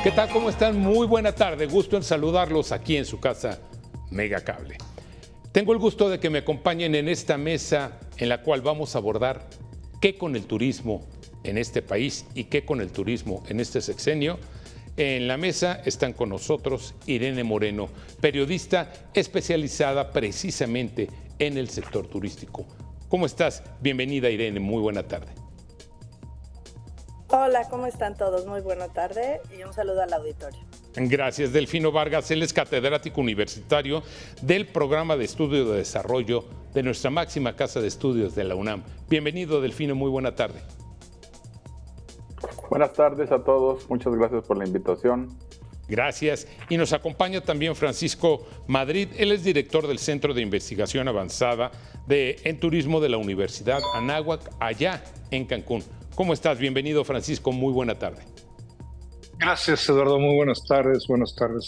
¿Qué tal? ¿Cómo están? Muy buena tarde. Gusto en saludarlos aquí en su casa Megacable. Tengo el gusto de que me acompañen en esta mesa en la cual vamos a abordar qué con el turismo en este país y qué con el turismo en este sexenio. En la mesa están con nosotros Irene Moreno, periodista especializada precisamente en el sector turístico. ¿Cómo estás? Bienvenida, Irene. Muy buena tarde. Hola, ¿cómo están todos? Muy buena tarde y un saludo al auditorio. Gracias. Delfino Vargas, él es catedrático universitario del Programa de Estudio de Desarrollo de nuestra máxima casa de estudios de la UNAM. Bienvenido, Delfino, muy buena tarde. Buenas tardes a todos, muchas gracias por la invitación. Gracias. Y nos acompaña también Francisco Madrid, él es director del Centro de Investigación Avanzada en Turismo de la Universidad Anáhuac, allá en Cancún. ¿Cómo estás? Bienvenido, Francisco, muy buena tarde. Gracias, Eduardo. Muy buenas tardes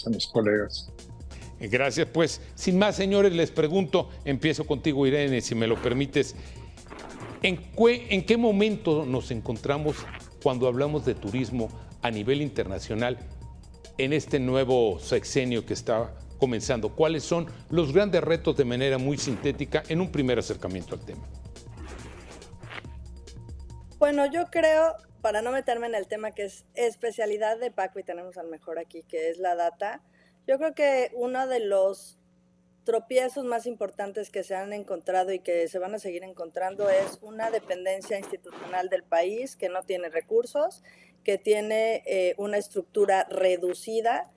a mis colegas. Gracias. Pues, sin más, señores, les pregunto, empiezo contigo, Irene, si me lo permites. ¿En qué momento nos encontramos cuando hablamos de turismo a nivel internacional en este nuevo sexenio que está comenzando? ¿Cuáles son los grandes retos de manera muy sintética en un primer acercamiento al tema? Bueno, yo creo, para no meterme en el tema que es especialidad de Paco y tenemos al mejor aquí, que es la data, yo creo que uno de los tropiezos más importantes que se han encontrado y que se van a seguir encontrando es una dependencia institucional del país que no tiene recursos, que tiene una estructura reducida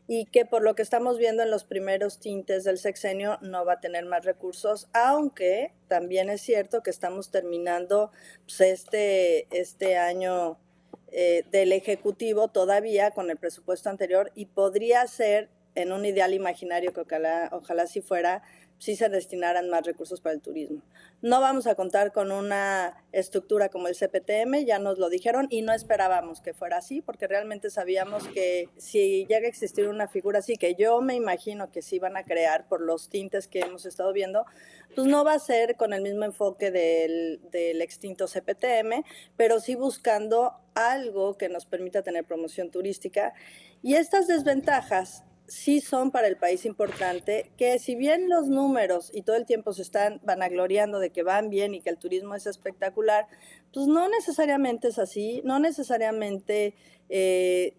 y que por lo que estamos viendo en los primeros tintes del sexenio no va a tener más recursos, aunque también es cierto que estamos terminando pues, este año del Ejecutivo todavía con el presupuesto anterior y podría ser, en un ideal imaginario que ojalá sí fuera, sí se destinaran más recursos para el turismo. No vamos a contar con una estructura como el CPTM, ya nos lo dijeron, y no esperábamos que fuera así, porque realmente sabíamos que si llega a existir una figura así, que yo me imagino que sí van a crear por los tintes que hemos estado viendo, pues no va a ser con el mismo enfoque del extinto CPTM, pero sí buscando algo que nos permita tener promoción turística. Y estas desventajas sí son para el país importante, que si bien los números y todo el tiempo se están vanagloriando de que van bien y que el turismo es espectacular, pues no necesariamente es así, no necesariamente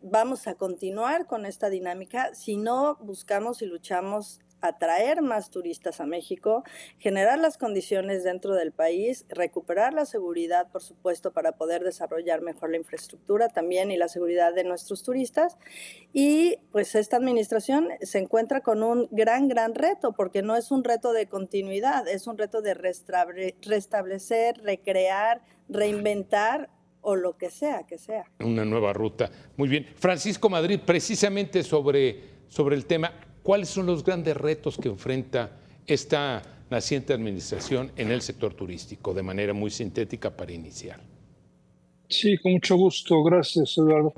vamos a continuar con esta dinámica si no buscamos y luchamos atraer más turistas a México, generar las condiciones dentro del país, recuperar la seguridad, por supuesto, para poder desarrollar mejor la infraestructura también y la seguridad de nuestros turistas. Y pues esta administración se encuentra con un gran reto, porque no es un reto de continuidad, es un reto de restablecer, recrear, reinventar o lo que sea que sea. Una nueva ruta. Muy bien. Francisco Madrid, precisamente sobre el tema, ¿cuáles son los grandes retos que enfrenta esta naciente administración en el sector turístico, de manera muy sintética para iniciar? Sí, con mucho gusto. Gracias, Eduardo.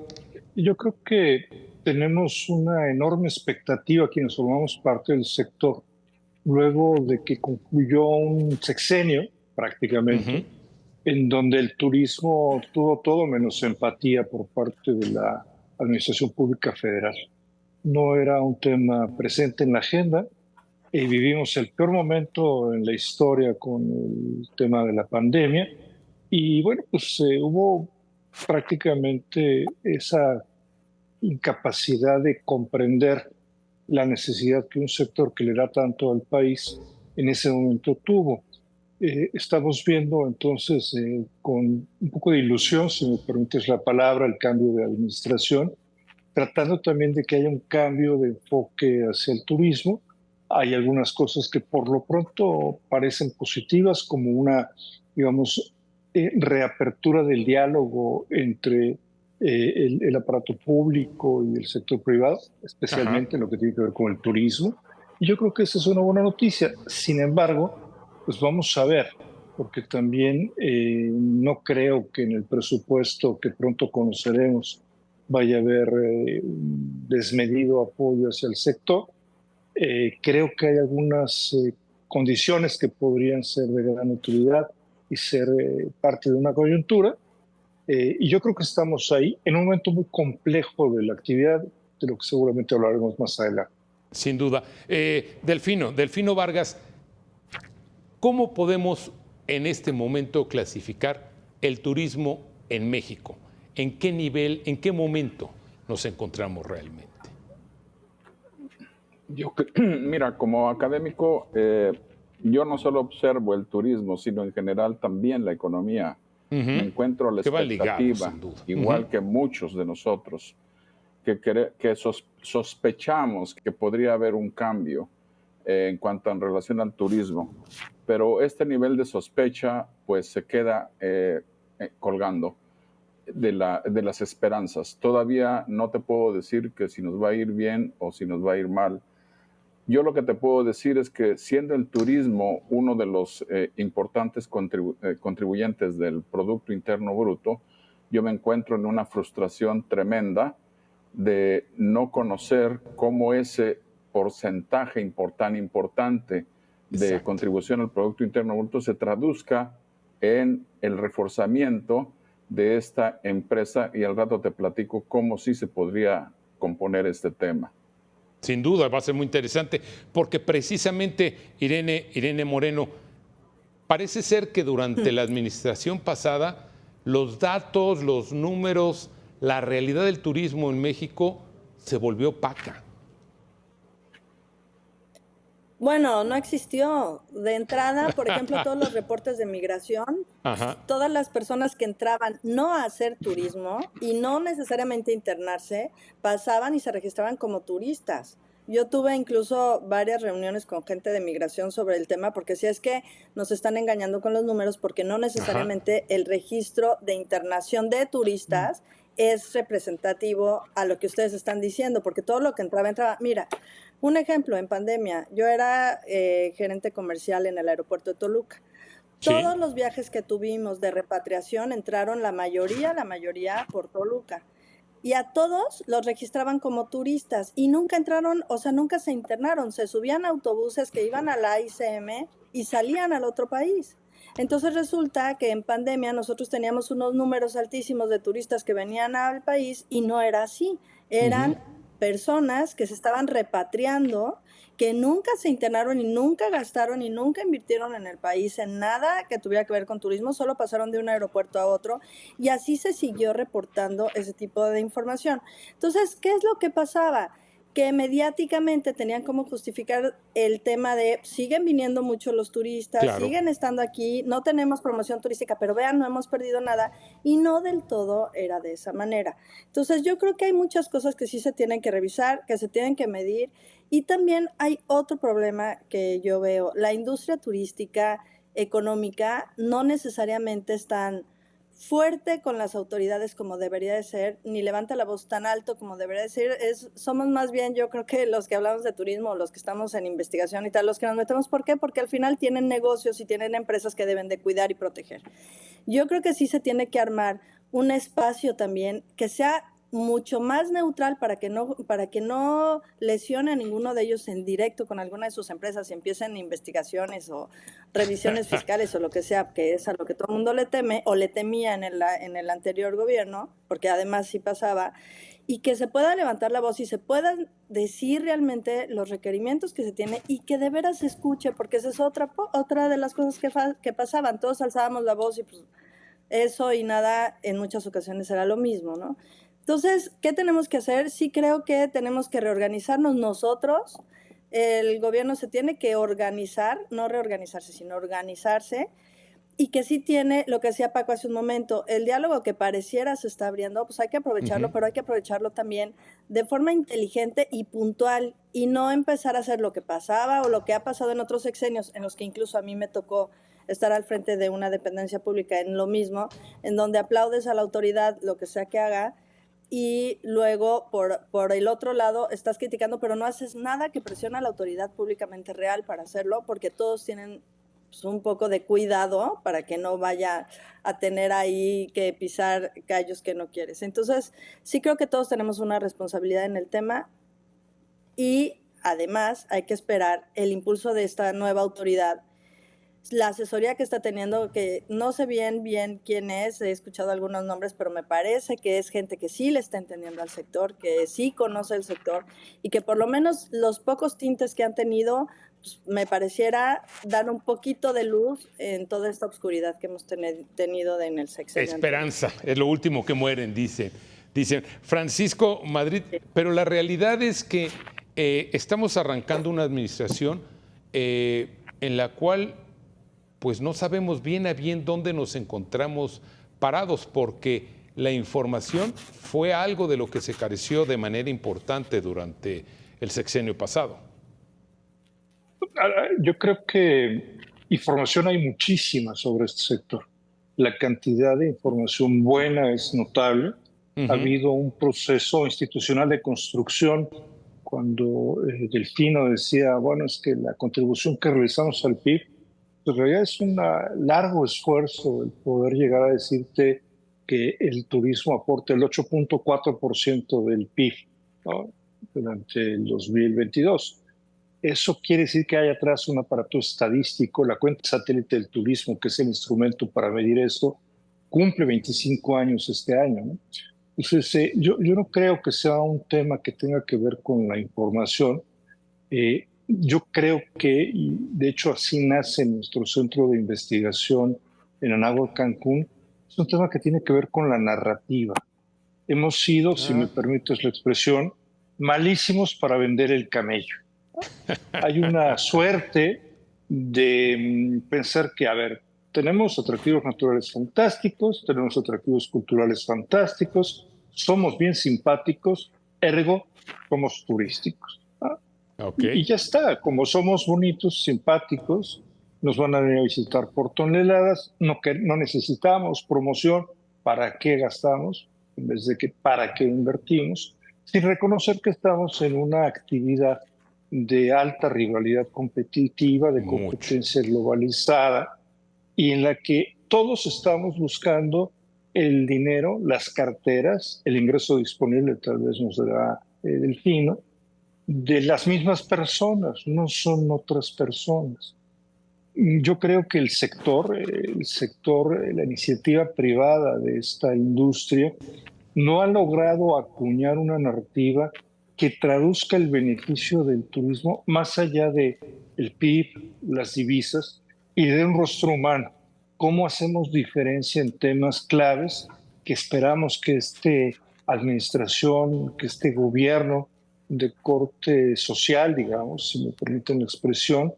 Yo creo que tenemos una enorme expectativa quienes formamos parte del sector, luego de que concluyó un sexenio, prácticamente, en donde el turismo tuvo todo menos empatía por parte de la Administración Pública Federal. No era un tema presente en la agenda y vivimos el peor momento en la historia con el tema de la pandemia. Y bueno, pues hubo prácticamente esa incapacidad de comprender la necesidad que un sector que le da tanto al país en ese momento tuvo. Estamos viendo entonces con un poco de ilusión, si me permites la palabra, el cambio de administración, tratando también de que haya un cambio de enfoque hacia el turismo. Hay algunas cosas que por lo pronto parecen positivas, como una, digamos, reapertura del diálogo entre el aparato público y el sector privado, especialmente en lo que tiene que ver con el turismo. Y yo creo que esa es una buena noticia. Sin embargo, pues vamos a ver, porque también no creo que en el presupuesto que pronto conoceremos vaya a haber un desmedido apoyo hacia el sector. Creo que hay algunas condiciones que podrían ser de gran utilidad y ser parte de una coyuntura, Y yo creo que estamos ahí en un momento muy complejo de la actividad, de lo que seguramente hablaremos más adelante. Sin duda. Delfino Vargas, ¿cómo podemos en este momento clasificar el turismo en México? ¿En qué nivel, en qué momento nos encontramos realmente? Mira, como académico, yo no solo observo el turismo, sino en general también la economía. Me encuentro a la Que van ligados, expectativa, sin duda. igual que muchos de nosotros, que sospechamos que podría haber un cambio en cuanto en relación al turismo, pero este nivel de sospecha pues se queda colgando de las esperanzas. Todavía no te puedo decir que si nos va a ir bien o si nos va a ir mal. Yo lo que te puedo decir es que siendo el turismo uno de los importantes contribuyentes del Producto Interno Bruto, yo me encuentro en una frustración tremenda de no conocer cómo ese porcentaje tan importante de Exacto. contribución al Producto Interno Bruto se traduzca en el reforzamiento de esta empresa, y al rato te platico cómo sí se podría componer este tema. Sin duda, va a ser muy interesante, porque precisamente, Irene Moreno, parece ser que durante la administración pasada, los datos, los números, la realidad del turismo en México se volvió opaca. Bueno, no existió. De entrada, por ejemplo, todos los reportes de migración, Ajá. todas las personas que entraban no a hacer turismo y no necesariamente internarse, pasaban y se registraban como turistas. Yo tuve incluso varias reuniones con gente de migración sobre el tema, porque si es que nos están engañando con los números, porque no Ajá. necesariamente el registro de internación de turistas es representativo a lo que ustedes están diciendo, porque todo lo que entraba. Mira, un ejemplo, en pandemia, yo era gerente comercial en el aeropuerto de Toluca. Sí. Todos los viajes que tuvimos de repatriación entraron la mayoría por Toluca. Y a todos los registraban como turistas y nunca entraron, o sea, nunca se internaron. Se subían a autobuses que iban a la ICM y salían al otro país. Entonces resulta que en pandemia nosotros teníamos unos números altísimos de turistas que venían al país y no era así. Eran personas que se estaban repatriando, que nunca se internaron y nunca gastaron y nunca invirtieron en el país en nada que tuviera que ver con turismo, solo pasaron de un aeropuerto a otro y así se siguió reportando ese tipo de información. Entonces, ¿qué es lo que pasaba? Que mediáticamente tenían como justificar el tema de siguen viniendo mucho los turistas, Claro. siguen estando aquí, no tenemos promoción turística, pero vean, no hemos perdido nada, y no del todo era de esa manera. Entonces yo creo que hay muchas cosas que sí se tienen que revisar, que se tienen que medir, y también hay otro problema que yo veo, la industria turística económica no necesariamente es tan fuerte con las autoridades como debería de ser, ni levanta la voz tan alto como debería de ser. Somos más bien, yo creo que los que hablamos de turismo, los que estamos en investigación y tal, los que nos metemos. ¿Por qué? Porque al final tienen negocios y tienen empresas que deben de cuidar y proteger. Yo creo que sí se tiene que armar un espacio también que sea mucho más neutral para que no lesione a ninguno de ellos en directo con alguna de sus empresas y empiecen investigaciones o revisiones fiscales o lo que sea, que es a lo que todo el mundo le teme o le temía en el anterior gobierno, porque además sí pasaba, y que se pueda levantar la voz y se puedan decir realmente los requerimientos que se tiene y que de veras se escuche, porque esa es otra de las cosas que pasaban. Todos alzábamos la voz y pues eso y nada en muchas ocasiones era lo mismo, ¿no? Entonces, ¿qué tenemos que hacer? Sí creo que tenemos que reorganizarnos nosotros. El gobierno se tiene que organizar, no reorganizarse, sino organizarse, y que sí tiene, lo que decía Paco hace un momento, el diálogo que pareciera se está abriendo, pues hay que aprovecharlo, pero hay que aprovecharlo también de forma inteligente y puntual, y no empezar a hacer lo que pasaba o lo que ha pasado en otros sexenios, en los que incluso a mí me tocó estar al frente de una dependencia pública en lo mismo, en donde aplaudes a la autoridad lo que sea que haga, y luego por el otro lado estás criticando, pero no haces nada que presione a la autoridad públicamente real para hacerlo, porque todos tienen pues, un poco de cuidado para que no vaya a tener ahí que pisar callos que no quieres. Entonces, sí creo que todos tenemos una responsabilidad en el tema, y además hay que esperar el impulso de esta nueva autoridad la asesoría que está teniendo, que no sé bien quién es, he escuchado algunos nombres, pero me parece que es gente que sí le está entendiendo al sector, que sí conoce el sector y que por lo menos los pocos tintes que han tenido, pues, me pareciera dar un poquito de luz en toda esta oscuridad que hemos tenido en el sexenio anterior. Esperanza, es lo último que mueren, dicen. Francisco Madrid, pero la realidad es que estamos arrancando una administración en la cual pues no sabemos bien a bien dónde nos encontramos parados, porque la información fue algo de lo que se careció de manera importante durante el sexenio pasado. Yo creo que información hay muchísima sobre este sector. La cantidad de información buena es notable. Ha habido un proceso institucional de construcción. Cuando Delfino decía, bueno, es que la contribución que realizamos al PIB, en realidad es un largo esfuerzo el poder llegar a decirte que el turismo aporta el 8.4% del PIB, ¿no?, durante el 2022. Eso quiere decir que hay atrás un aparato estadístico, la cuenta satélite del turismo, que es el instrumento para medir esto, cumple 25 años este año, ¿no? Entonces, yo no creo que sea un tema que tenga que ver con la información. Yo creo que, y de hecho así nace nuestro centro de investigación en Anáhuac, Cancún, es un tema que tiene que ver con la narrativa. Hemos sido, si me permites la expresión, malísimos para vender el camello. Hay una suerte de pensar que, a ver, tenemos atractivos naturales fantásticos, tenemos atractivos culturales fantásticos, somos bien simpáticos, ergo, somos turísticos. Okay. Y ya está, como somos bonitos, simpáticos, nos van a venir a visitar por toneladas, no necesitamos promoción, ¿para qué gastamos? En vez de que ¿para qué invertimos? Sin reconocer que estamos en una actividad de alta rivalidad competitiva, de competencia globalizada, y en la que todos estamos buscando el dinero, las carteras, el ingreso disponible, tal vez nos dará Delfino, de las mismas personas, no son otras personas. Yo creo que el sector, la iniciativa privada de esta industria no ha logrado acuñar una narrativa que traduzca el beneficio del turismo más allá de el PIB, las divisas y de un rostro humano. ¿Cómo hacemos diferencia en temas claves que esperamos que esta administración, que este gobierno de corte social, digamos, si me permiten la expresión,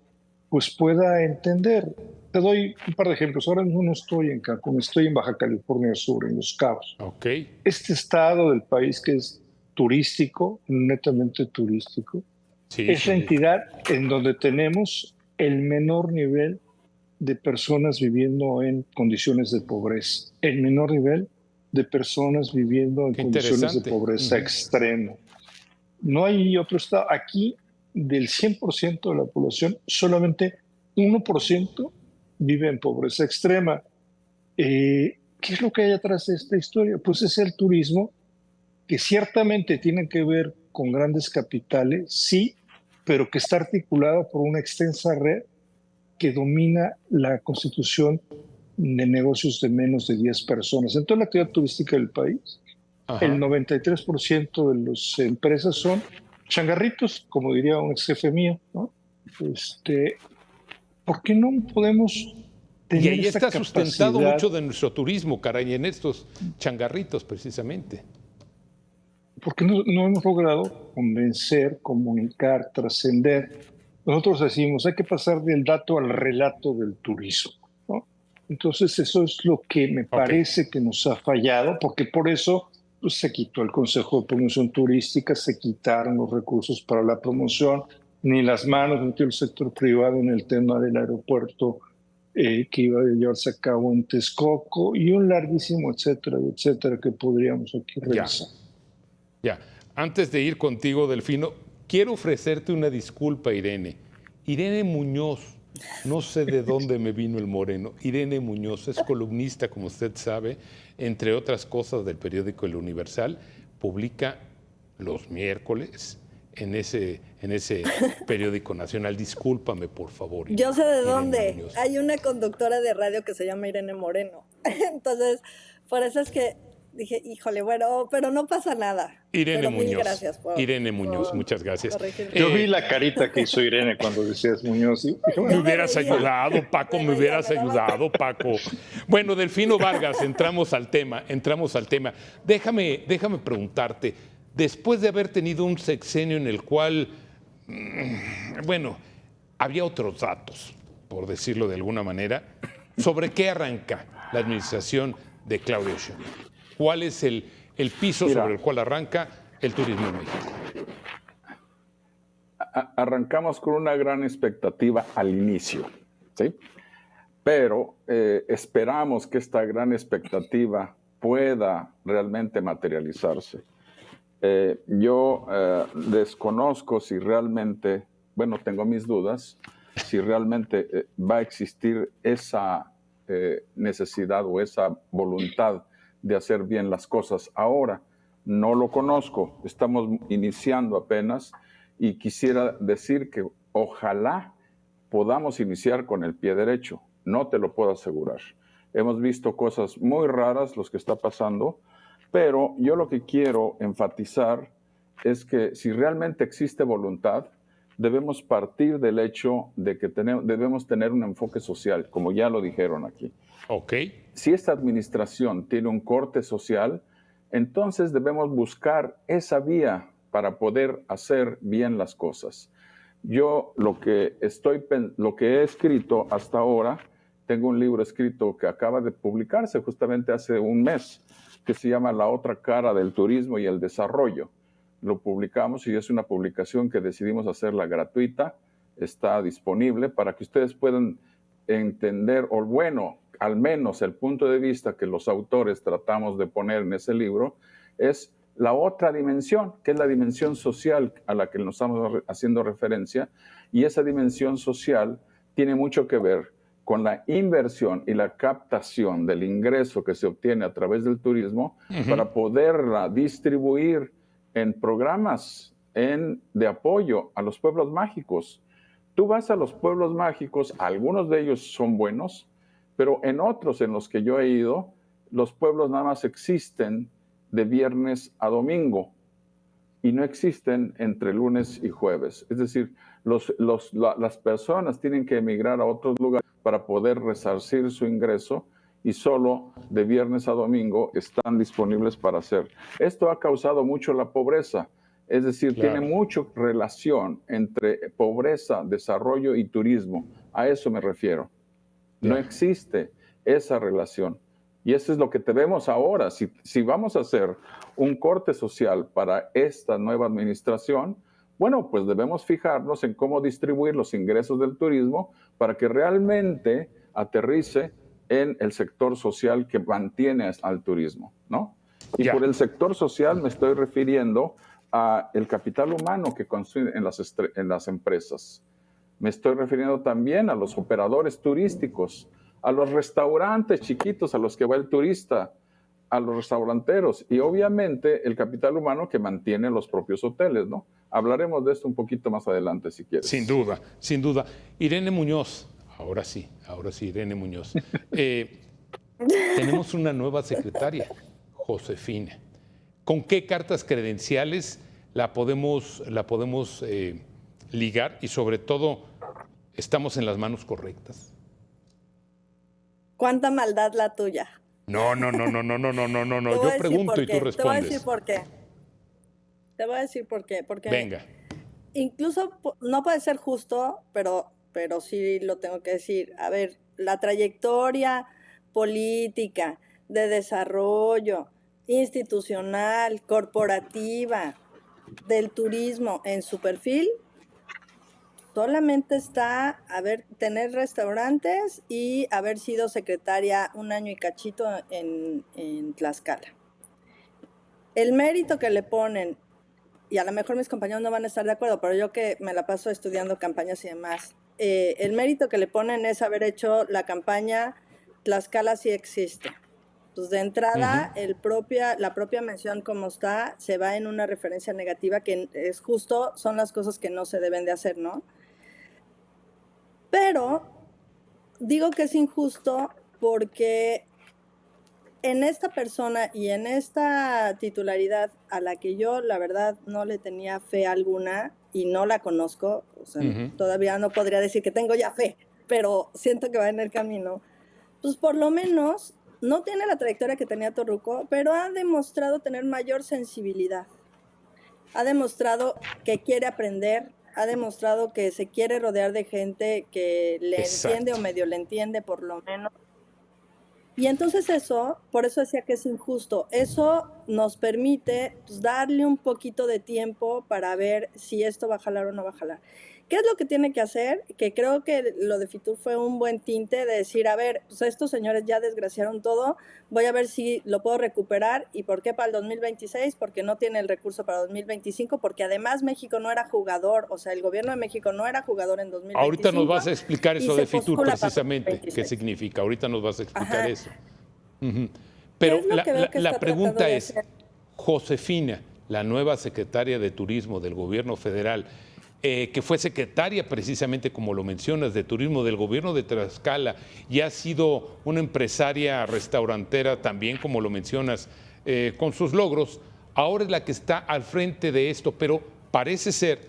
pues pueda entender? Te doy un par de ejemplos. Ahora mismo no estoy en Cancún, estoy en Baja California Sur, en Los Cabos. Okay. Este estado del país que es turístico, netamente turístico, es la entidad en donde tenemos el menor nivel de personas viviendo en condiciones de pobreza, el menor nivel de personas viviendo en condiciones de pobreza extrema. No hay otro estado. Aquí, del 100% de la población, solamente 1% vive en pobreza extrema. ¿Qué es lo que hay atrás de esta historia? Pues es el turismo, que ciertamente tiene que ver con grandes capitales, sí, pero que está articulado por una extensa red que domina la constitución de negocios de menos de 10 personas. En toda la actividad turística del país, el 93% de las empresas son changarritos, como diría un ex jefe mío, ¿no? ¿Por qué no podemos tener y ahí esta está capacidad? Sustentado mucho de nuestro turismo, caray, en estos changarritos precisamente. Porque no hemos logrado convencer, comunicar, trascender. Nosotros decimos, hay que pasar del dato al relato del turismo, ¿no? Entonces eso es lo que me parece que nos ha fallado, porque por eso pues, se quitó el Consejo de Promoción Turística, se quitaron los recursos para la promoción, ni las manos metió el sector privado en el tema del aeropuerto que iba a llevarse a cabo en Texcoco, y un larguísimo etcétera, etcétera, que podríamos aquí revisar. Ya, antes de ir contigo, Delfino, quiero ofrecerte una disculpa, Irene. Irene Muñoz, no sé de dónde me vino el moreno. Irene Muñoz es columnista, como usted sabe, entre otras cosas del periódico El Universal. Publica los miércoles en ese periódico nacional. Discúlpame, por favor. Yo sé de Irene dónde. Muñoz. Hay una conductora de radio que se llama Irene Moreno. Entonces, por eso es que dije, híjole, bueno, pero no pasa nada. Irene Pero mil Muñoz. gracias Irene Muñoz, muchas gracias. corregirme. Yo vi la carita que hizo Irene cuando decías Muñoz. Y dije, Me bueno, hubieras veía. ayudado, Paco, me hubieras ayudado, Paco. Bueno, Delfino Vargas, entramos al tema. Déjame preguntarte, después de haber tenido un sexenio en el cual, bueno, había otros datos, por decirlo de alguna manera, ¿sobre qué arranca la administración de Claudia Sheinbaum? ¿Cuál es el piso sobre el cual arranca el turismo en México? Arrancamos con una gran expectativa al inicio, ¿sí? Pero esperamos que esta gran expectativa pueda realmente materializarse. Yo desconozco si realmente, bueno, tengo mis dudas, si realmente va a existir esa necesidad o esa voluntad de hacer bien las cosas ahora. No lo conozco, estamos iniciando apenas y quisiera decir que ojalá podamos iniciar con el pie derecho. No te lo puedo asegurar. Hemos visto cosas muy raras, los que está pasando, pero yo lo que quiero enfatizar es que si realmente existe voluntad, debemos partir del hecho de que debemos tener un enfoque social, como ya lo dijeron aquí. Ok. Si esta administración tiene un corte social, entonces debemos buscar esa vía para poder hacer bien las cosas. Yo lo que he escrito hasta ahora, tengo un libro escrito que acaba de publicarse justamente hace un mes, que se llama La otra cara del turismo y el desarrollo. Lo publicamos y es una publicación que decidimos hacerla gratuita, está disponible para que ustedes puedan entender, o bueno, al menos el punto de vista que los autores tratamos de poner en ese libro, es la otra dimensión, que es la dimensión social a la que nos estamos haciendo referencia, y esa dimensión social tiene mucho que ver con la inversión y la captación del ingreso que se obtiene a través del turismo para poderla distribuir en programas de apoyo a los pueblos mágicos. Tú vas a los pueblos mágicos, algunos de ellos son buenos, pero en otros en los que yo he ido, los pueblos nada más existen de viernes a domingo y no existen entre lunes y jueves. Es decir, las personas tienen que emigrar a otros lugares para poder resarcir su ingreso y solo de viernes a domingo están disponibles para hacer. Esto ha causado mucho la pobreza. Es decir, Claro. tiene mucha relación entre pobreza, desarrollo y turismo. A eso me refiero. No existe esa relación. Y eso es lo que tenemos ahora. Si vamos a hacer un corte social para esta nueva administración, bueno, pues debemos fijarnos en cómo distribuir los ingresos del turismo para que realmente aterrice en el sector social que mantiene al turismo, ¿no? Y por el sector social me estoy refiriendo a el capital humano que construyen en las empresas. Me estoy refiriendo también a los operadores turísticos, a los restaurantes chiquitos a los que va el turista, a los restauranteros y obviamente el capital humano que mantiene los propios hoteles, ¿no? Hablaremos de esto un poquito más adelante si quieres. Sin duda, sin duda. Irene Muñoz, ahora sí, Irene Muñoz. Tenemos una nueva secretaria, Josefina. ¿Con qué cartas credenciales la podemos ligar y sobre todo estamos en las manos correctas? ¿Cuánta maldad la tuya? No. Yo pregunto y tú respondes. Te voy a decir por qué. Te voy a decir por qué. Porque venga. Incluso no puede ser justo, pero sí lo tengo que decir. A ver, la trayectoria política, de desarrollo, institucional, corporativa, del turismo en su perfil, solamente está tener restaurantes y haber sido secretaria un año y cachito en Tlaxcala. El mérito que le ponen, y a lo mejor mis compañeros no van a estar de acuerdo, pero yo que me la paso estudiando campañas y demás, el mérito que le ponen es haber hecho la campaña Tlaxcala sí existe. Pues de entrada, la propia mención como está, se va en una referencia negativa que es justo, son las cosas que no se deben de hacer, ¿no? Pero digo que es injusto porque en esta persona y en esta titularidad a la que yo, la verdad, no le tenía fe alguna y no la conozco, o sea, todavía no podría decir que tengo ya fe, pero siento que va en el camino, pues por lo menos no tiene la trayectoria que tenía Torruco, pero ha demostrado tener mayor sensibilidad. Ha demostrado que quiere aprender, ha demostrado que se quiere rodear de gente que le entiende o medio le entiende por lo menos. Y entonces eso, por eso decía que es injusto, eso nos permite pues, darle un poquito de tiempo para ver si esto va a jalar o no va a jalar. ¿Qué es lo que tiene que hacer? Que creo que lo de Fitur fue un buen tinte de decir, a ver, pues estos señores ya desgraciaron todo, voy a ver si lo puedo recuperar. ¿Y por qué para el 2026? Porque no tiene el recurso para 2025, porque además México no era jugador, o sea, el gobierno de México no era jugador en 2025. Ahorita nos vas a explicar eso de Fitur precisamente, qué significa, ahorita nos vas a explicar eso. Pero la pregunta es, Josefina, la nueva secretaria de Turismo del gobierno federal, que fue secretaria precisamente, como lo mencionas, de turismo del gobierno de Tlaxcala y ha sido una empresaria restaurantera también, como lo mencionas, con sus logros, ahora es la que está al frente de esto, pero parece ser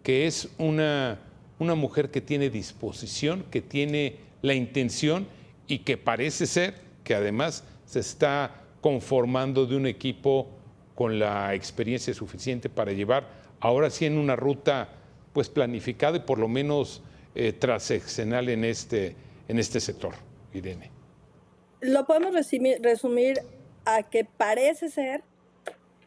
que es una mujer que tiene disposición, que tiene la intención y que parece ser que además se está conformando de un equipo con la experiencia suficiente para llevar ahora sí en una ruta pues planificada y por lo menos transeccional en este sector, Irene. Lo podemos resumir a que parece ser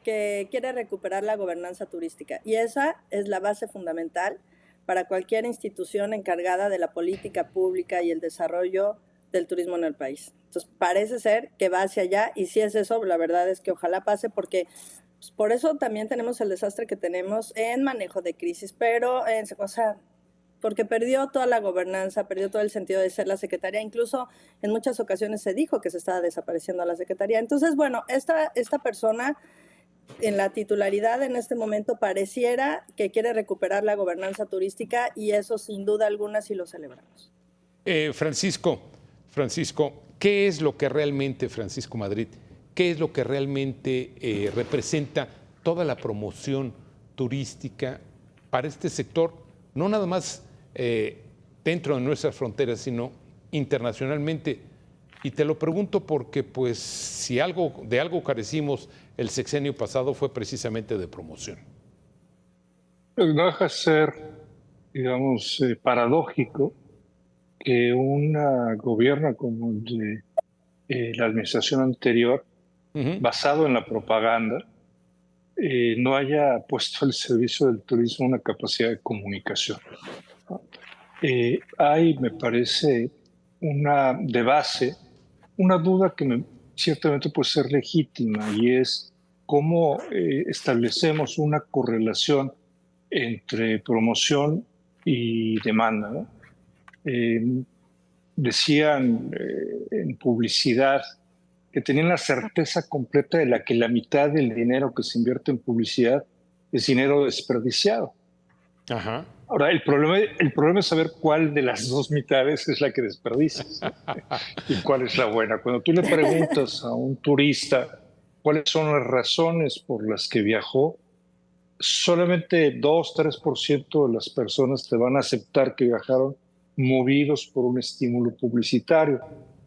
que quiere recuperar la gobernanza turística y esa es la base fundamental para cualquier institución encargada de la política pública y el desarrollo del turismo en el país. Entonces parece ser que va hacia allá y si es eso, la verdad es que ojalá pase porque pues por eso también tenemos el desastre que tenemos en manejo de crisis, pero, porque perdió toda la gobernanza, perdió todo el sentido de ser la secretaría, incluso en muchas ocasiones se dijo que se estaba desapareciendo la secretaría. Entonces, bueno, esta persona en la titularidad en este momento pareciera que quiere recuperar la gobernanza turística y eso sin duda alguna sí lo celebramos. Francisco, ¿qué es lo que realmente, Francisco Madrid, qué es lo que realmente representa toda la promoción turística para este sector, no nada más dentro de nuestras fronteras, sino internacionalmente? Y te lo pregunto porque, pues, si de algo carecimos el sexenio pasado fue precisamente de promoción. No deja de ser, digamos, paradójico que un gobierno como el de la administración anterior, basado en la propaganda, no haya puesto al servicio del turismo una capacidad de comunicación. Hay, me parece, de base, una duda que ciertamente puede ser legítima y es cómo establecemos una correlación entre promoción y demanda, ¿no? Decían en publicidad que tenían la certeza completa de que la mitad del dinero que se invierte en publicidad es dinero desperdiciado. Ajá. Ahora, el problema es saber cuál de las dos mitades es la que desperdicias y cuál es la buena. Cuando tú le preguntas a un turista cuáles son las razones por las que viajó, solamente 2-3% de las personas te van a aceptar que viajaron movidos por un estímulo publicitario.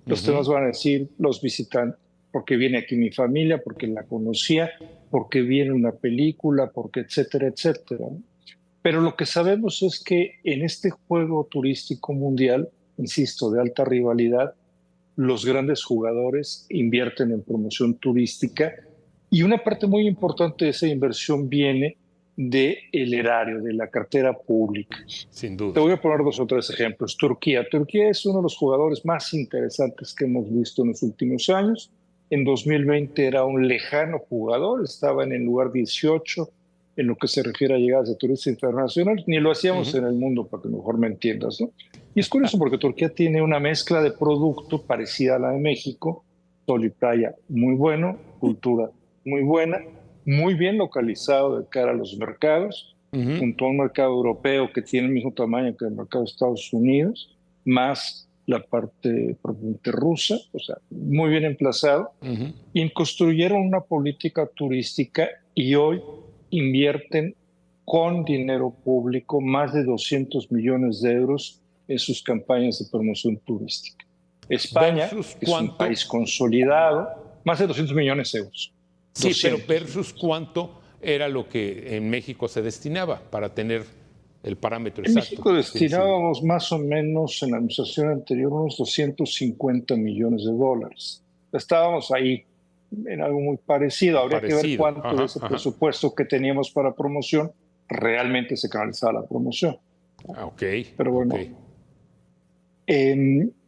Los demás van a decir, los visitan porque viene aquí mi familia, porque la conocía, porque viene una película, porque etcétera, etcétera. Pero lo que sabemos es que en este juego turístico mundial, insisto, de alta rivalidad, los grandes jugadores invierten en promoción turística y una parte muy importante de esa inversión viene del erario, de la cartera pública. Sin duda. Te voy a poner 2 o 3 ejemplos. Turquía es uno de los jugadores más interesantes que hemos visto en los últimos años. En 2020 era un lejano jugador, estaba en el lugar 18 en lo que se refiere a llegadas de turistas internacionales, ni lo hacíamos en el mundo, para que mejor me entiendas, ¿no? Y es curioso porque Turquía tiene una mezcla de producto parecida a la de México, sol y playa muy bueno, cultura muy buena, muy bien localizado de cara a los mercados, Ujú. junto a un mercado europeo que tiene el mismo tamaño que el mercado de Estados Unidos, más la parte propiamente rusa, o sea, muy bien emplazado, Ujú. y construyeron una política turística y hoy invierten con dinero público más de 200 millones de euros en sus campañas de promoción turística. España, Versus que es un cuánto, país consolidado, más de 200 millones de euros. sí, pero 200 versus millones. cuánto era lo que en México se destinaba para tener el parámetro En exacto México que tienes en mente. destinábamos más o menos en la administración anterior unos 250 millones de dólares. Estábamos ahí en algo muy parecido. Habría que ver Parecido. cuánto de Ajá, ese ajá. presupuesto que teníamos para promoción realmente se canalizaba a la promoción. Ah, ok, Pero ok. bueno,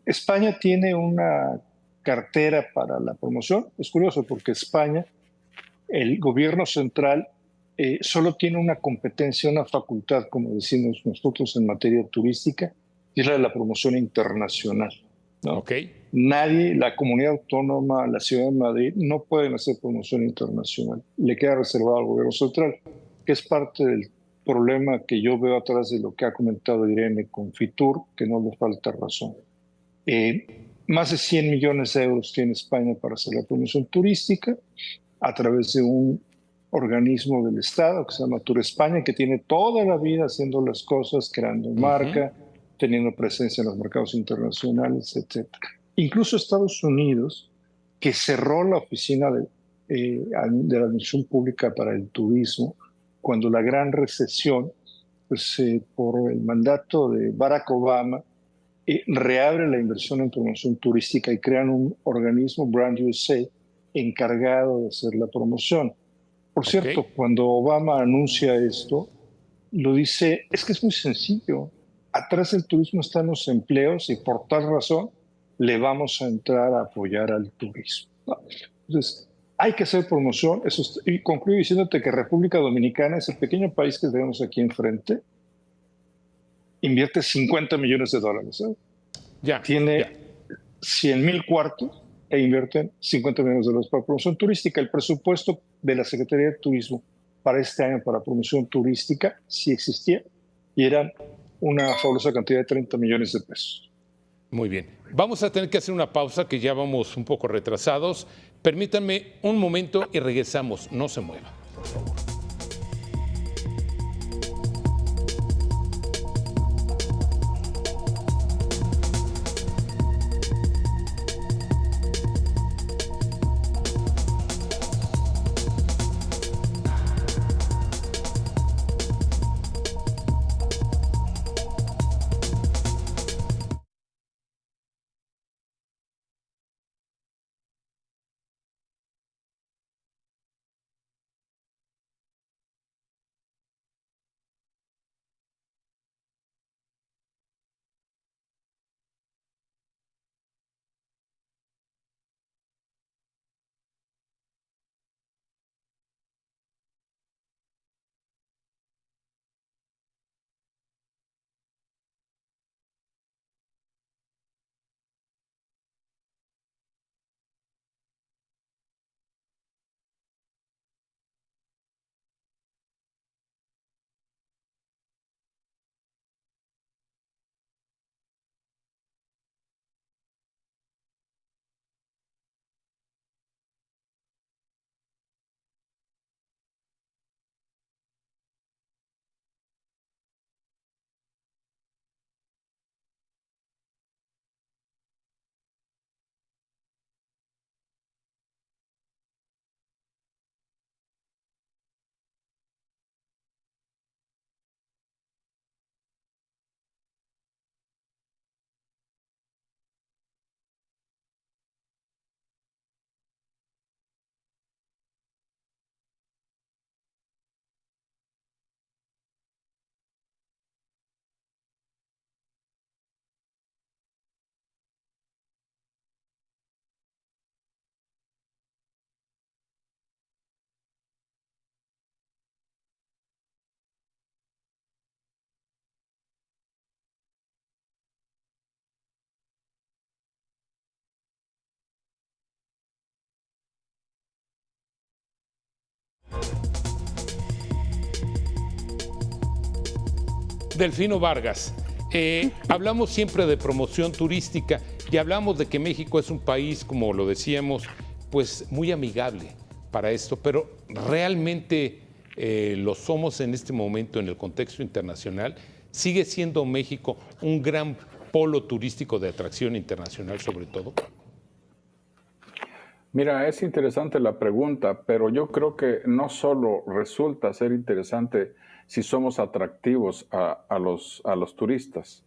España tiene una cartera para la promoción. Es curioso porque España, el gobierno central, solo tiene una competencia, una facultad, como decimos nosotros en materia turística, y es la de la promoción internacional, ¿no? Ok, Nadie, la comunidad autónoma, la ciudad de Madrid, no pueden hacer promoción internacional. Le queda reservado al gobierno central, que es parte del problema que yo veo atrás de lo que ha comentado Irene con Fitur, que no le falta razón. Más de 100 millones de euros tiene España para hacer la promoción turística a través de un organismo del Estado que se llama Tour España, que tiene toda la vida haciendo las cosas, creando ujú, marca, teniendo presencia en los mercados internacionales, etc. Incluso Estados Unidos, que cerró la oficina de la Administración Pública para el Turismo, cuando la gran recesión, pues por el mandato de Barack Obama, reabre la inversión en promoción turística y crean un organismo, Brand USA, encargado de hacer la promoción. Por ok. cierto, cuando Obama anuncia esto, lo dice, es que es muy sencillo. Atrás del turismo están los empleos y por tal razón le vamos a entrar a apoyar al turismo, ¿no? Entonces, hay que hacer promoción. Y concluyo diciéndote que República Dominicana, ese pequeño país que tenemos aquí enfrente, invierte 50 millones de dólares, ¿eh? Ya, ya. Tiene 100,000 cuartos e invierten 50 millones de dólares para promoción turística. El presupuesto de la Secretaría de Turismo para este año para promoción turística sí existía y era una fabulosa cantidad de 30 millones de pesos. Muy bien. Vamos a tener que hacer una pausa que ya vamos un poco retrasados. Permítanme un momento y regresamos. No se mueva. Delfino Vargas, hablamos siempre de promoción turística y hablamos de que México es un país, como lo decíamos, pues muy amigable para esto, pero realmente lo somos en este momento en el contexto internacional. ¿Sigue siendo México un gran polo turístico de atracción internacional sobre todo? Mira, es interesante la pregunta, pero yo creo que no solo resulta ser interesante si somos atractivos a los turistas.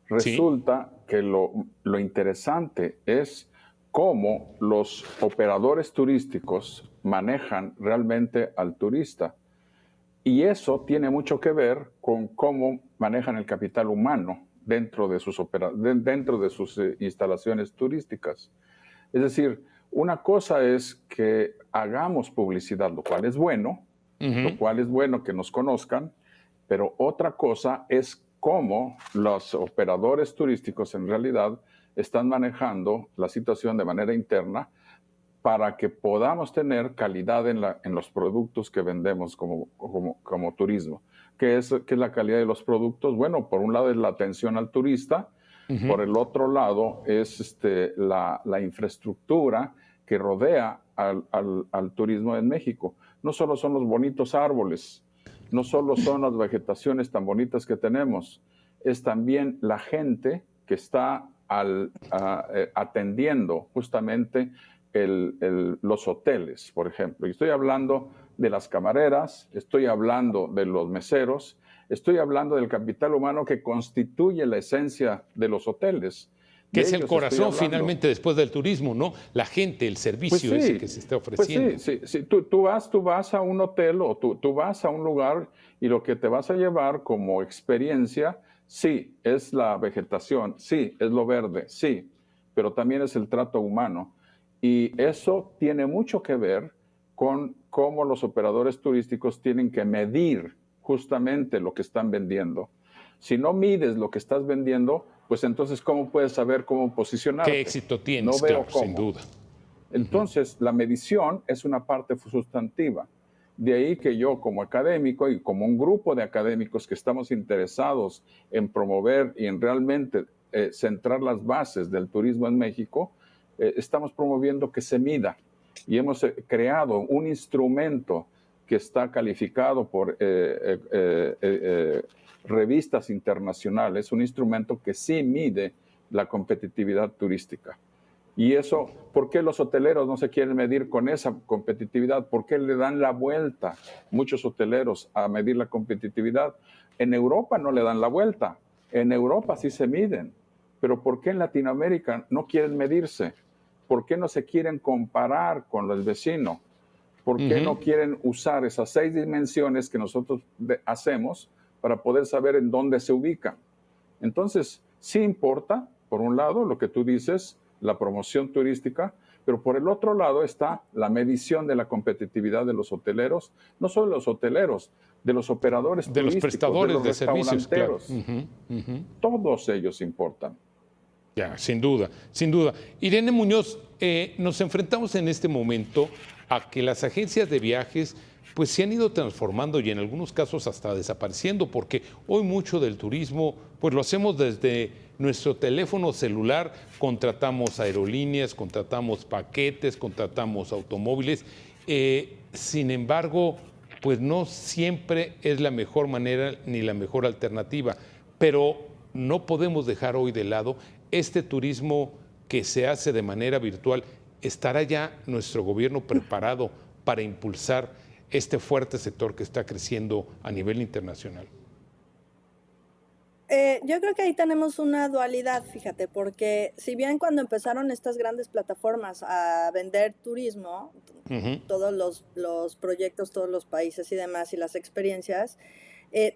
Sí, Resulta que lo interesante es cómo los operadores turísticos manejan realmente al turista. Y eso tiene mucho que ver con cómo manejan el capital humano dentro de sus instalaciones turísticas. Es decir, una cosa es que hagamos publicidad, lo cual es bueno que nos conozcan, pero otra cosa es cómo los operadores turísticos en realidad están manejando la situación de manera interna para que podamos tener calidad en los productos que vendemos como turismo. ¿Qué es la calidad de los productos? Bueno, por un lado es la atención al turista, por el otro lado es la infraestructura que rodea al turismo en México. No solo son los bonitos árboles, no solo son las vegetaciones tan bonitas que tenemos, es también la gente que está atendiendo justamente los hoteles, por ejemplo. Y estoy hablando de las camareras, estoy hablando de los meseros, estoy hablando del capital humano que constituye la esencia de los hoteles. que De es el ellos estoy corazón hablando. finalmente después del turismo, ¿no? La gente, el servicio Pues sí, ese que se está ofreciendo. Pues sí. Tú vas a un hotel o tú vas a un lugar y lo que te vas a llevar como experiencia, sí, es la vegetación, sí, es lo verde, sí, pero también es el trato humano. Y eso tiene mucho que ver con cómo los operadores turísticos tienen que medir justamente lo que están vendiendo. Si no mides lo que estás vendiendo, pues entonces ¿cómo puedes saber cómo posicionarte? ¿Qué éxito tienes? No veo Claro, cómo. sin duda. Entonces, la medición es una parte sustantiva. De ahí que yo como académico y como un grupo de académicos que estamos interesados en promover y en realmente centrar las bases del turismo en México, estamos promoviendo que se mida. Y hemos creado un instrumento que está calificado por revistas internacionales, un instrumento que sí mide la competitividad turística. Y eso, ¿por qué los hoteleros no se quieren medir con esa competitividad? ¿Por qué le dan la vuelta muchos hoteleros a medir la competitividad? En Europa no le dan la vuelta, en Europa sí se miden, pero ¿por qué en Latinoamérica no quieren medirse? ¿Por qué no se quieren comparar con el vecino? ¿Por qué no quieren usar esas 6 dimensiones que nosotros hacemos para poder saber en dónde se ubican? Entonces, sí importa, por un lado, lo que tú dices, la promoción turística, pero por el otro lado está la medición de la competitividad de los hoteleros, no solo de los hoteleros, de los operadores De los turísticos, prestadores de los de servicios, claro. restauranteros. Todos ellos importan. Ya, sin duda, sin duda. Irene Muñoz, nos enfrentamos en este momento a que las agencias de viajes pues se han ido transformando y en algunos casos hasta desapareciendo, porque hoy mucho del turismo pues lo hacemos desde nuestro teléfono celular, contratamos aerolíneas, contratamos paquetes, contratamos automóviles. Sin embargo, pues no siempre es la mejor manera ni la mejor alternativa, pero no podemos dejar hoy de lado este turismo que se hace de manera virtual. ¿Estará ya nuestro gobierno preparado para impulsar este fuerte sector que está creciendo a nivel internacional? Yo creo que ahí tenemos una dualidad, fíjate, porque si bien cuando empezaron estas grandes plataformas a vender turismo, todos los proyectos, todos los países y demás, y las experiencias,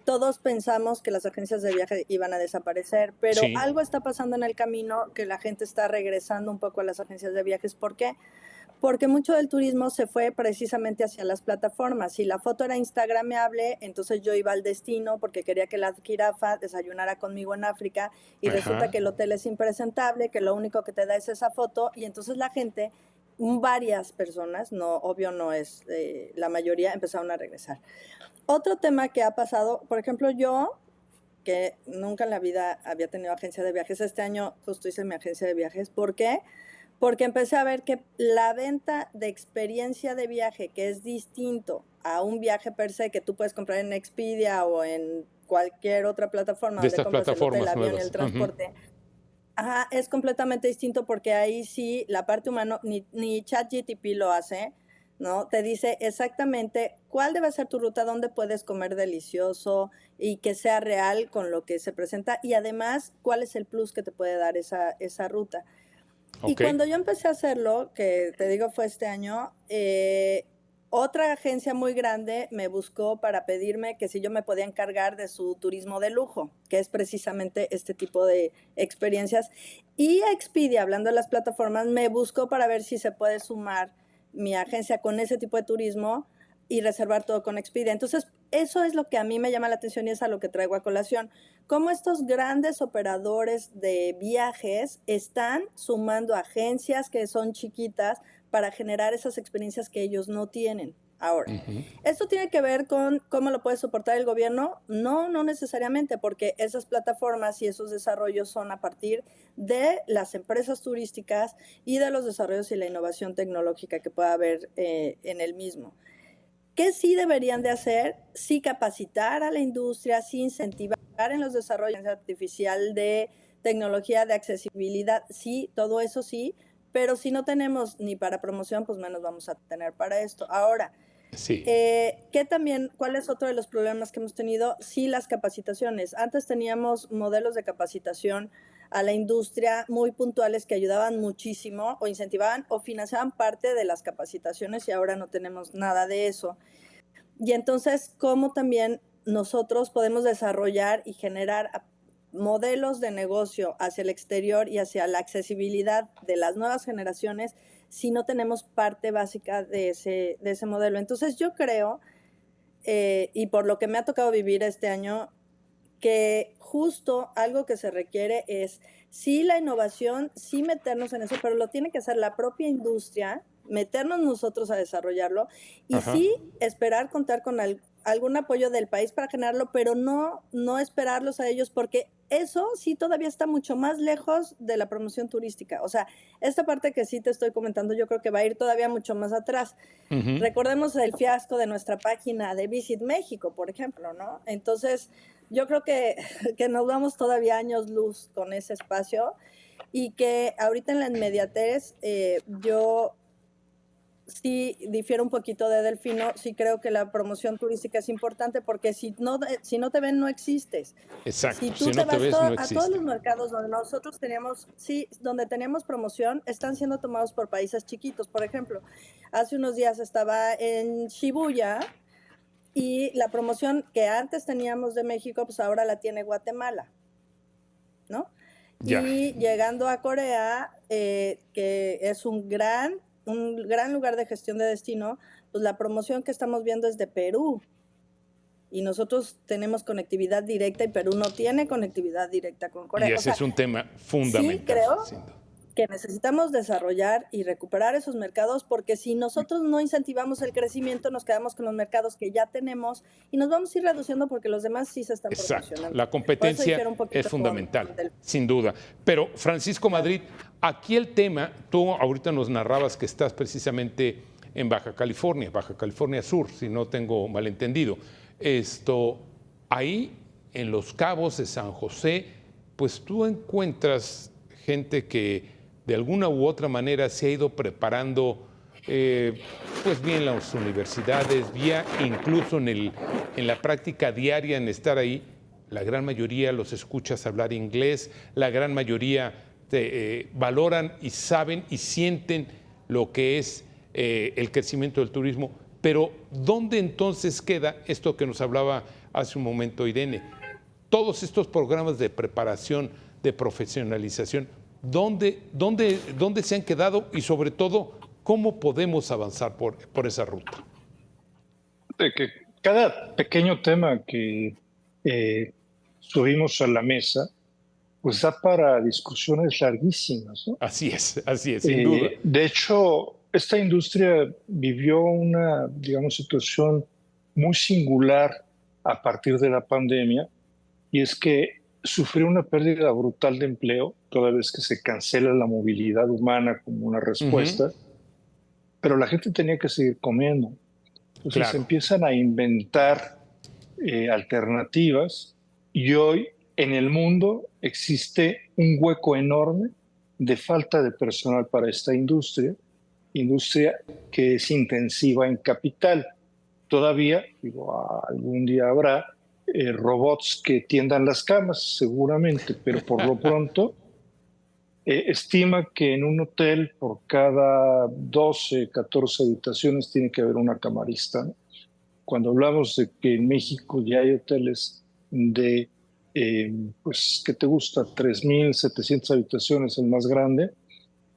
todos pensamos que las agencias de viaje iban a desaparecer, pero Sí, algo está pasando en el camino que la gente está regresando un poco a las agencias de viajes. ¿Por qué? Porque mucho del turismo se fue precisamente hacia las plataformas. Si la foto era instagrameable, entonces yo iba al destino porque quería que la jirafa desayunara conmigo en África y resulta que el hotel es impresentable, que lo único que te da es esa foto y entonces la gente, varias personas, no, obvio no es la mayoría, empezaron a regresar. Otro tema que ha pasado, por ejemplo, yo que nunca en la vida había tenido agencia de viajes. Este año justo hice mi agencia de viajes. ¿Por qué? Porque empecé a ver que la venta de experiencia de viaje, que es distinto a un viaje per se que tú puedes comprar en Expedia o en cualquier otra plataforma De donde estas compras el hotel, el plataformas avión y nuevas. el transporte, ajá, es completamente distinto porque ahí sí la parte humana, ni ChatGPT lo hace, ¿no? Te dice exactamente cuál debe ser tu ruta, dónde puedes comer delicioso y que sea real con lo que se presenta y además cuál es el plus que te puede dar esa ruta. Y Ok. cuando yo empecé a hacerlo, que te digo fue este año, otra agencia muy grande me buscó para pedirme que si yo me podía encargar de su turismo de lujo, que es precisamente este tipo de experiencias. Y Expedia, hablando de las plataformas, me buscó para ver si se puede sumar mi agencia con ese tipo de turismo y reservar todo con Expedia. Entonces, eso es lo que a mí me llama la atención y es a lo que traigo a colación. Cómo estos grandes operadores de viajes están sumando agencias que son chiquitas para generar esas experiencias que ellos no tienen. Ahora, ¿esto tiene que ver con cómo lo puede soportar el gobierno? No, no necesariamente, porque esas plataformas y esos desarrollos son a partir de las empresas turísticas y de los desarrollos y la innovación tecnológica que pueda haber en el mismo. ¿Qué sí deberían de hacer? Sí capacitar a la industria, sí incentivar en los desarrollos artificial de tecnología de accesibilidad, sí, todo eso sí, pero si no tenemos ni para promoción, pues menos vamos a tener para esto. Ahora, Sí. ¿qué también, cuál es otro de los problemas que hemos tenido? Sí, las capacitaciones. Antes teníamos modelos de capacitación a la industria muy puntuales que ayudaban muchísimo o incentivaban o financiaban parte de las capacitaciones y ahora no tenemos nada de eso. Y entonces, ¿cómo también nosotros podemos desarrollar y generar modelos de negocio hacia el exterior y hacia la accesibilidad de las nuevas generaciones si no tenemos parte básica de ese modelo? Entonces, yo creo, y por lo que me ha tocado vivir este año, que justo algo que se requiere es, sí, la innovación, sí meternos en eso, pero lo tiene que hacer la propia industria, meternos nosotros a desarrollarlo y Ajá. sí esperar contar con algún apoyo del país para generarlo, pero no esperarlos a ellos porque eso sí todavía está mucho más lejos de la promoción turística. O sea, esta parte que sí te estoy comentando yo creo que va a ir todavía mucho más atrás. Recordemos el fiasco de nuestra página de Visit México, por ejemplo, ¿no? Entonces, yo creo que nos vamos todavía años luz con ese espacio y que ahorita en la inmediatez yo sí difiero un poquito de Delfino, sí creo que la promoción turística es importante porque si no te ven no existes. Exacto. Si Si tú te no te vas ves, no a todos los existes. mercados donde nosotros teníamos, sí, donde teníamos promoción, están siendo tomados por países chiquitos. Por ejemplo, hace unos días estaba en Shibuya y la promoción que antes teníamos de México, pues ahora la tiene Guatemala, ¿no? Ya. Y llegando a Corea, que es un gran lugar de gestión de destino, pues la promoción que estamos viendo es de Perú. Y nosotros tenemos conectividad directa y Perú no tiene conectividad directa con Corea. Y O ese sea, es un tema sí fundamental, creo sin duda. que necesitamos desarrollar y recuperar esos mercados porque si nosotros no incentivamos el crecimiento, nos quedamos con los mercados que ya tenemos y nos vamos a ir reduciendo porque los demás sí se están Exacto. promocionando. La Por eso competencia difiero un poquito es fundamental, con sin duda. Pero, Francisco Madrid, aquí el tema, tú ahorita nos narrabas que estás precisamente en Baja California Sur, si no tengo malentendido. Ahí, en Los Cabos de San José, pues tú encuentras gente que de alguna u otra manera se ha ido preparando, pues bien en las universidades, vía incluso en la práctica diaria, en estar ahí. La gran mayoría los escuchas hablar inglés, la gran mayoría valoran y saben y sienten lo que es el crecimiento del turismo. Pero ¿dónde entonces queda esto que nos hablaba hace un momento Irene? Todos estos programas de preparación, de profesionalización, ¿dónde se han quedado y sobre todo, cómo podemos avanzar por esa ruta? De que cada pequeño tema que subimos a la mesa, pues da para discusiones larguísimas, ¿no? Así es, sin duda. De hecho, esta industria vivió una, digamos, situación muy singular a partir de la pandemia, y es que sufrió una pérdida brutal de empleo toda vez que se cancela la movilidad humana como una Ujú, respuesta, pero la gente tenía que seguir comiendo. Entonces se claro, empiezan a inventar alternativas y hoy en el mundo existe un hueco enorme de falta de personal para esta industria que es intensiva en capital. Todavía, digo, algún día habrá robots que tiendan las camas, seguramente, pero por lo pronto estima que en un hotel por cada 12, 14 habitaciones tiene que haber una camarista, ¿no? Cuando hablamos de que en México ya hay hoteles de, pues, ¿qué te gusta? 3.700 habitaciones, el más grande,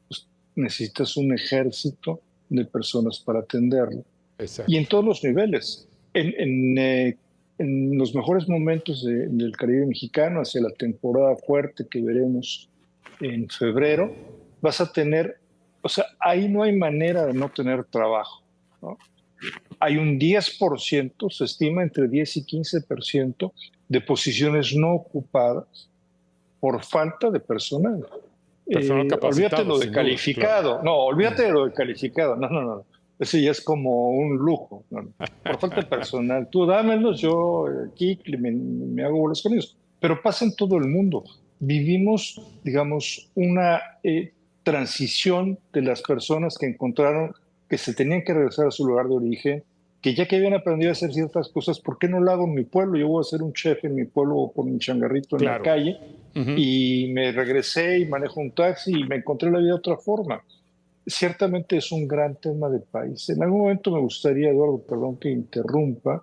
pues necesitas un ejército de personas para atenderlo. Y en exacto. todos los niveles. En los mejores momentos del Caribe mexicano, hacia la temporada fuerte que veremos en febrero, vas a tener, o sea, ahí no hay manera de no tener trabajo, ¿no? Hay un 10%, se estima entre 10 y 15% de posiciones no ocupadas por falta de personal. Personal Olvídate capacitado, lo de sin duda, claro. calificado, no, olvídate de lo de calificado, no, no, no, ese ya es como un lujo, no, no. Por falta de personal, tú dámelos, yo aquí me hago bolas con ellos, pero pasa en todo el mundo. Vivimos, digamos, una transición de las personas que encontraron que se tenían que regresar a su lugar de origen, que ya que habían aprendido a hacer ciertas cosas, ¿por qué no lo hago en mi pueblo? Yo voy a ser un chef en mi pueblo o con mi changarrito en la Claro. calle Ujú. y me regresé y manejo un taxi y me encontré la vida de otra forma. Ciertamente es un gran tema de país. En algún momento me gustaría, Eduardo, perdón que interrumpa,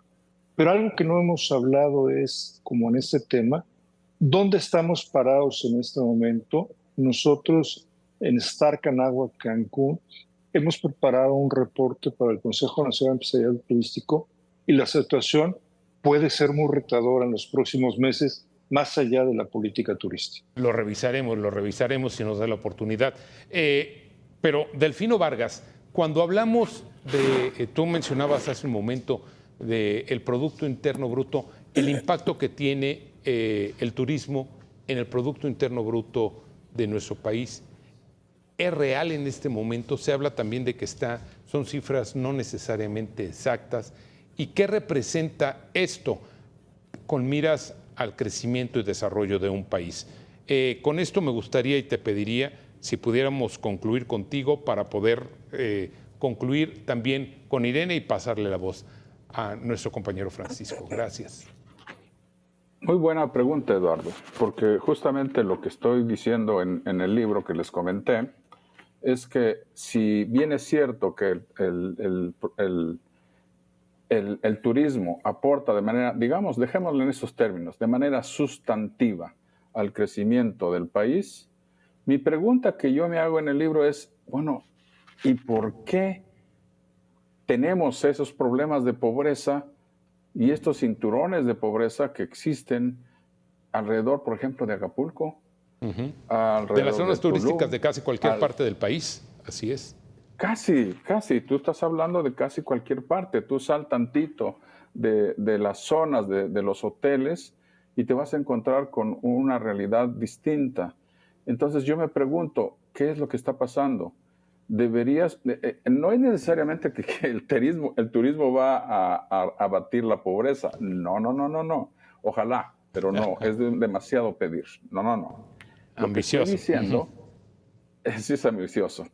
pero algo que no hemos hablado es, como en este tema, ¿dónde estamos parados en este momento? Nosotros en Star Canagua, Cancún, hemos preparado un reporte para el Consejo Nacional Empresarial Turístico y la situación puede ser muy retadora en los próximos meses, más allá de la política turística. Lo revisaremos si nos da la oportunidad. Pero Delfino Vargas, cuando hablamos de, tú mencionabas hace un momento del Producto Interno Bruto, el impacto que tiene el turismo en el Producto Interno Bruto de nuestro país. ¿Es real en este momento? Se habla también de que son cifras no necesariamente exactas. ¿Y qué representa esto con miras al crecimiento y desarrollo de un país? Con esto me gustaría y te pediría si pudiéramos concluir contigo para poder concluir también con Irene y pasarle la voz a nuestro compañero Francisco. Gracias. Muy buena pregunta, Eduardo, porque justamente lo que estoy diciendo en el libro que les comenté es que si bien es cierto que el turismo aporta de manera, digamos, dejémoslo en esos términos, de manera sustantiva al crecimiento del país, mi pregunta que yo me hago en el libro es, bueno, ¿y por qué tenemos esos problemas de pobreza y estos cinturones de pobreza que existen alrededor, por ejemplo, de Acapulco, De las alrededor de zonas turísticas Tulum? de casi cualquier parte del país. Así es. Casi, casi, tú estás hablando de casi cualquier parte, tú sal tantito de las zonas de los hoteles y te vas a encontrar con una realidad distinta. Entonces yo me pregunto, ¿qué es lo que está pasando? No es necesariamente que el turismo va a abatir la pobreza, no, no, no, no, no, ojalá, pero no, es demasiado pedir, no, no, no. Lo que estoy Ambicioso. diciendo sí es ambicioso,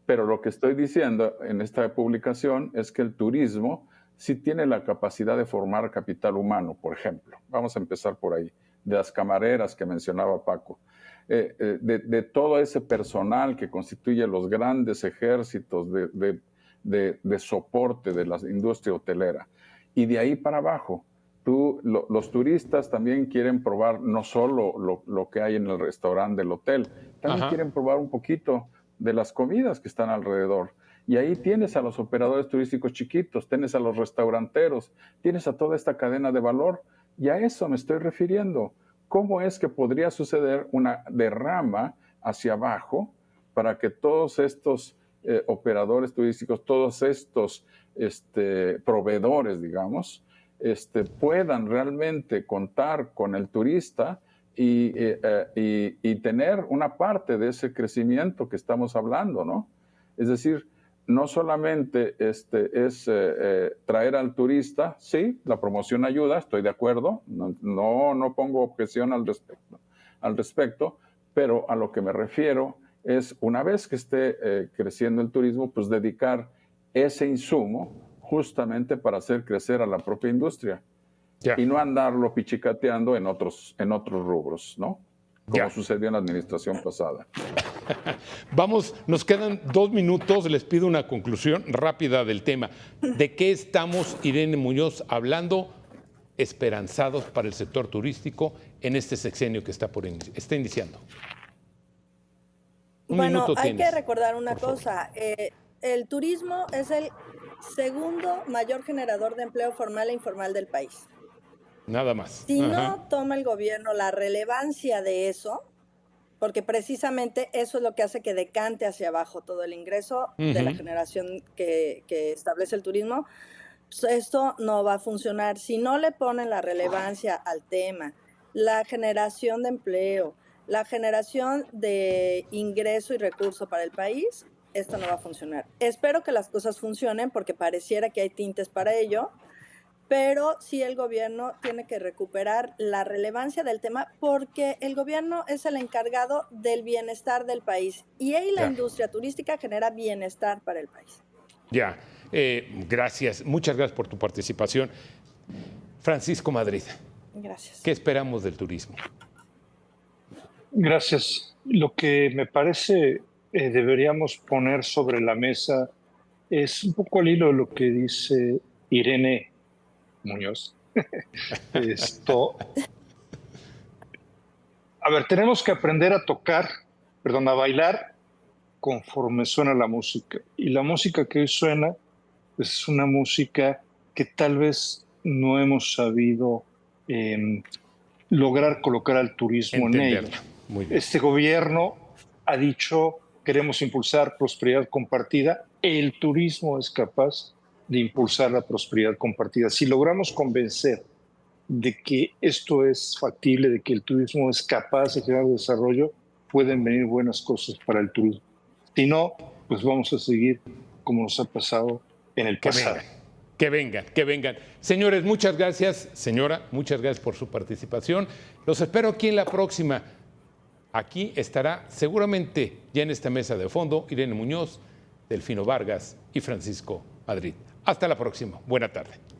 pero lo que estoy diciendo en esta publicación es que el turismo sí tiene la capacidad de formar capital humano, por ejemplo. Vamos a empezar por ahí, de las camareras que mencionaba Paco, de todo ese personal que constituye los grandes ejércitos de soporte de la industria hotelera. Y de ahí para abajo, los turistas también quieren probar no solo lo que hay en el restaurante del hotel, también Ajá. quieren probar un poquito de las comidas que están alrededor. Y ahí tienes a los operadores turísticos chiquitos, tienes a los restauranteros, tienes a toda esta cadena de valor. Y a eso me estoy refiriendo. ¿Cómo es que podría suceder una derrama hacia abajo para que todos estos operadores turísticos, todos estos proveedores, digamos, puedan realmente contar con el turista y tener una parte de ese crecimiento que estamos hablando, ¿no? Es decir, no solamente es traer al turista, sí, la promoción ayuda, estoy de acuerdo, no pongo objeción al respecto, pero a lo que me refiero es, una vez que esté creciendo el turismo, pues dedicar ese insumo justamente para hacer crecer a la propia industria. Ya. Y no andarlo pichicateando en otros rubros, ¿no? Como Ya. sucedió en la administración pasada. Vamos, nos quedan 2 minutos, les pido una conclusión rápida del tema. ¿De qué estamos, Irene Muñoz, hablando esperanzados para el sector turístico en este sexenio que está iniciando? Bueno, hay que recordar una cosa. El turismo es el segundo mayor generador de empleo formal e informal del país. Nada más. Si no toma el gobierno la relevancia de eso, porque precisamente eso es lo que hace que decante hacia abajo todo el ingreso de la generación que establece el turismo, pues esto no va a funcionar. Si no le ponen la relevancia al tema, la generación de empleo, la generación de ingreso y recurso para el país, esto no va a funcionar. Espero que las cosas funcionen porque pareciera que hay tintes para ello, pero sí el gobierno tiene que recuperar la relevancia del tema porque el gobierno es el encargado del bienestar del país y ahí la industria turística genera bienestar para el país. Ya, gracias. Muchas gracias por tu participación. Francisco Madrid. Gracias. ¿Qué esperamos del turismo? Gracias. Lo que me parece deberíamos poner sobre la mesa es un poco al hilo de lo que dice Irene Muñoz. A ver, tenemos que aprender a a bailar conforme suena la música. Y la música que hoy suena pues, es una música que tal vez no hemos sabido lograr colocar al turismo en ella. Muy bien. Este gobierno ha dicho, queremos impulsar prosperidad compartida. El turismo es capaz de impulsar la prosperidad compartida. Si logramos convencer de que esto es factible, de que el turismo es capaz de generar desarrollo, pueden venir buenas cosas para el turismo. Si no, pues vamos a seguir como nos ha pasado en el pasado. Que vengan. Señores, muchas gracias. Señora, muchas gracias por su participación. Los espero aquí en la próxima. Aquí estará seguramente ya en esta mesa de fondo Irene Muñoz, Delfino Vargas y Francisco Madrid. Hasta la próxima. Buena tarde.